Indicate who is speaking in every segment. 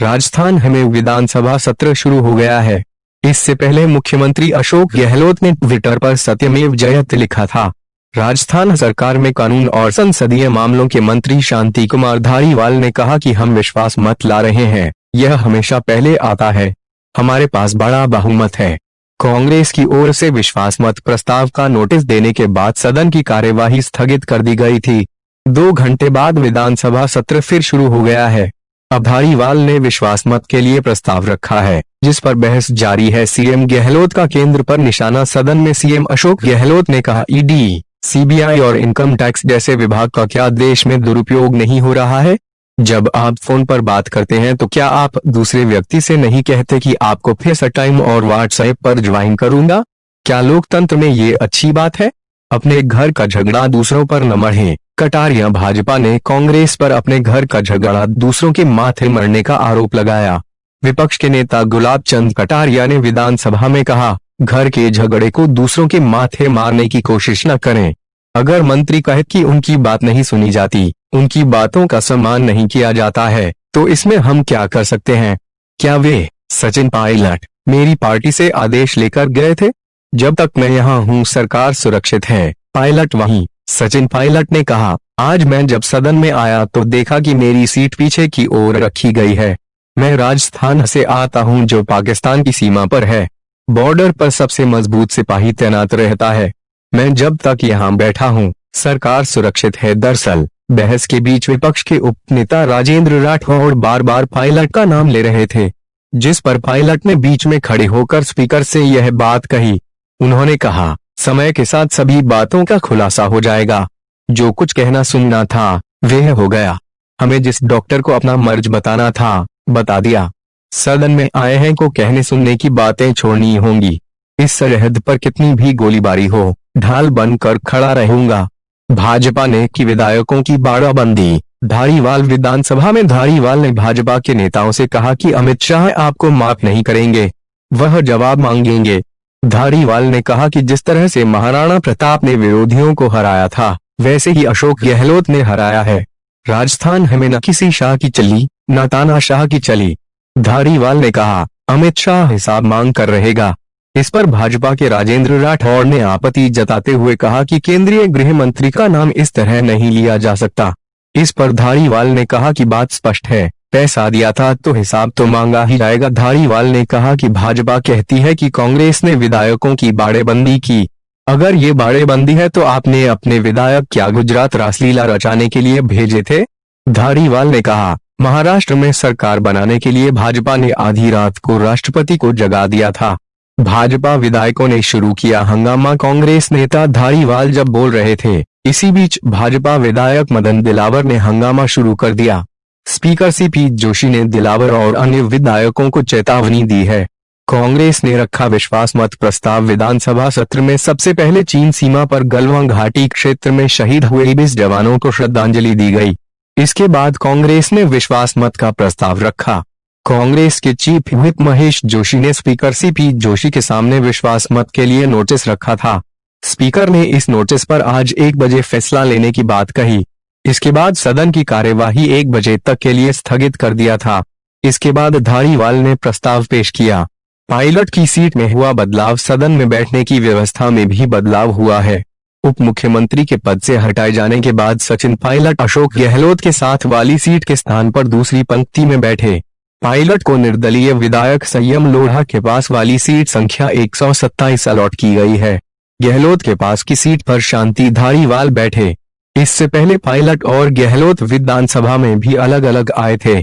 Speaker 1: राजस्थान में विधानसभा सत्र शुरू हो गया है। इससे पहले मुख्यमंत्री अशोक गहलोत ने ट्विटर पर सत्यमेव जयते लिखा था। राजस्थान सरकार में कानून और संसदीय मामलों के मंत्री शांति कुमार धारीवाल ने कहा कि हम विश्वास मत ला रहे हैं, यह हमेशा पहले आता है। हमारे पास बड़ा बहुमत है। कांग्रेस की ओर से विश्वास मत प्रस्ताव का नोटिस देने के बाद सदन की कार्यवाही स्थगित कर दी गई थी। 2 घंटे बाद विधानसभा सत्र फिर शुरू हो गया है। अब धारीवाल ने विश्वास मत के लिए प्रस्ताव रखा है, जिस पर बहस जारी है। सीएम गहलोत का केंद्र पर निशाना। सदन में सीएम अशोक गहलोत ने कहा, ईडी, सीबीआई और इनकम टैक्स जैसे विभाग का क्या देश में दुरुपयोग नहीं हो रहा है? जब आप फोन पर बात करते हैं तो क्या आप दूसरे व्यक्ति से नहीं कहते कि आपको फेसटाइम और व्हाट्सएप पर ज्वाइन करूंगा? क्या लोकतंत्र में ये अच्छी बात है? अपने घर का झगड़ा दूसरों पर न मढ़ें। कटारिया। भाजपा ने कांग्रेस पर अपने घर का झगड़ा दूसरों के माथे मरने का आरोप लगाया। विपक्ष के नेता गुलाब चंद कटारिया ने विधानसभा में कहा, घर के झगड़े को दूसरों के माथे मारने की कोशिश न करें। अगर मंत्री कहे कि उनकी बात नहीं सुनी जाती, उनकी बातों का सम्मान नहीं किया जाता है, तो इसमें हम क्या कर सकते हैं? क्या वे सचिन पायलट मेरी पार्टी से आदेश लेकर गए थे? जब तक मैं यहाँ हूँ सरकार सुरक्षित है। पायलट वहीं। सचिन पायलट ने कहा, आज मैं जब सदन में आया तो देखा कि मेरी सीट पीछे की ओर रखी गई है। मैं राजस्थान से आता हूं, जो पाकिस्तान की सीमा पर है। बॉर्डर पर सबसे मजबूत सिपाही तैनात रहता है। मैं जब तक यहाँ बैठा हूं, सरकार सुरक्षित है। दरअसल बहस के बीच विपक्ष के उपनेता राजेंद्र राठौड़ बार बार पायलट का नाम ले रहे थे, जिस पर पायलट ने बीच में खड़े होकर स्पीकर से यह बात कही। उन्होंने कहा, समय के साथ सभी बातों का खुलासा हो जाएगा। जो कुछ कहना सुनना था वह हो गया। हमें जिस डॉक्टर को अपना मर्ज बताना था बता दिया। सदन में आए हैं को कहने सुनने की बातें छोड़नी होंगी। इस सरहद पर कितनी भी गोलीबारी हो, ढाल बनकर खड़ा रहूंगा। भाजपा ने की विधायकों की बाड़ाबंदी। धारीवाल। विधानसभा में धारीवाल ने भाजपा के नेताओं से कहा कि अमित शाह आपको माफ नहीं करेंगे, वह जवाब मांगेंगे। धारीवाल ने कहा कि जिस तरह से महाराणा प्रताप ने विरोधियों को हराया था, वैसे ही अशोक गहलोत ने हराया है। राजस्थान हमें न किसी शाह की चली, न तानाशाह की चली। धारीवाल ने कहा, अमित शाह हिसाब मांग कर रहेगा। इस पर भाजपा के राजेंद्र राठौड़ ने आपत्ति जताते हुए कहा कि केंद्रीय गृह मंत्री का नाम इस तरह नहीं लिया जा सकता। इस पर धारीवाल ने कहा कि बात स्पष्ट है, पैसा दिया था तो हिसाब तो मांगा ही जाएगा। धारीवाल ने कहा कि भाजपा कहती है कि कांग्रेस ने विधायकों की बाड़ेबंदी की। अगर ये बाड़ेबंदी है तो आपने अपने विधायक क्या गुजरात रासलीला रचाने के लिए भेजे थे? धारीवाल ने कहा, महाराष्ट्र में सरकार बनाने के लिए भाजपा ने आधी रात को राष्ट्रपति को जगा दिया था। भाजपा विधायकों ने शुरू किया हंगामा। कांग्रेस नेता धारीवाल जब बोल रहे थे, इसी बीच भाजपा विधायक मदन दिलावर ने हंगामा शुरू कर दिया। स्पीकर सीपी जोशी ने दिलावर और अन्य विधायकों को चेतावनी दी है। कांग्रेस ने रखा विश्वास मत प्रस्ताव। विधानसभा सत्र में सबसे पहले चीन सीमा पर गलवान घाटी क्षेत्र में शहीद हुए 20 जवानों को श्रद्धांजलि दी गई। इसके बाद कांग्रेस ने विश्वास मत का प्रस्ताव रखा। कांग्रेस के चीफ व्हिप महेश जोशी ने स्पीकर सीपी जोशी के सामने विश्वास मत के लिए नोटिस रखा था। स्पीकर ने इस नोटिस पर आज 1 बजे फैसला लेने की बात कही। इसके बाद सदन की कार्यवाही 1 बजे तक के लिए स्थगित कर दिया था। इसके बाद धारीवाल ने प्रस्ताव पेश किया। पायलट की सीट में हुआ बदलाव। सदन में बैठने की व्यवस्था में भी बदलाव हुआ है। उप मुख्यमंत्री के पद से हटाए जाने के बाद सचिन पायलट अशोक गहलोत के साथ वाली सीट के स्थान पर दूसरी पंक्ति में बैठे। पायलट को निर्दलीय विधायक संयम लोढ़ा के पास वाली सीट संख्या 127 अलॉट की गई है। गहलोत के पास की सीट पर शांति धारीवाल बैठे। इससे पहले पायलट और गहलोत विधानसभा में भी अलग अलग आए थे।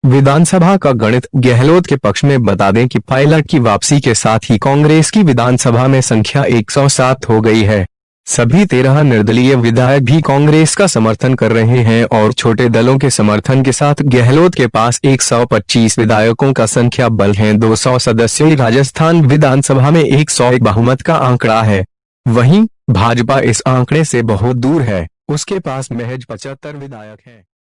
Speaker 1: विधानसभा का गणित गहलोत के पक्ष में बता दें कि पायलट की वापसी के साथ ही कांग्रेस की विधानसभा में संख्या 107 हो गई है। सभी 13 निर्दलीय विधायक भी कांग्रेस का समर्थन कर रहे हैं और छोटे दलों के समर्थन के साथ गहलोत के पास 125 विधायकों का संख्या बल है। 200 सदस्यीय राजस्थान विधानसभा में 101 बहुमत का आंकड़ा है। वहीं भाजपा इस आंकड़े से बहुत दूर है, उसके पास महज 75 विधायक हैं।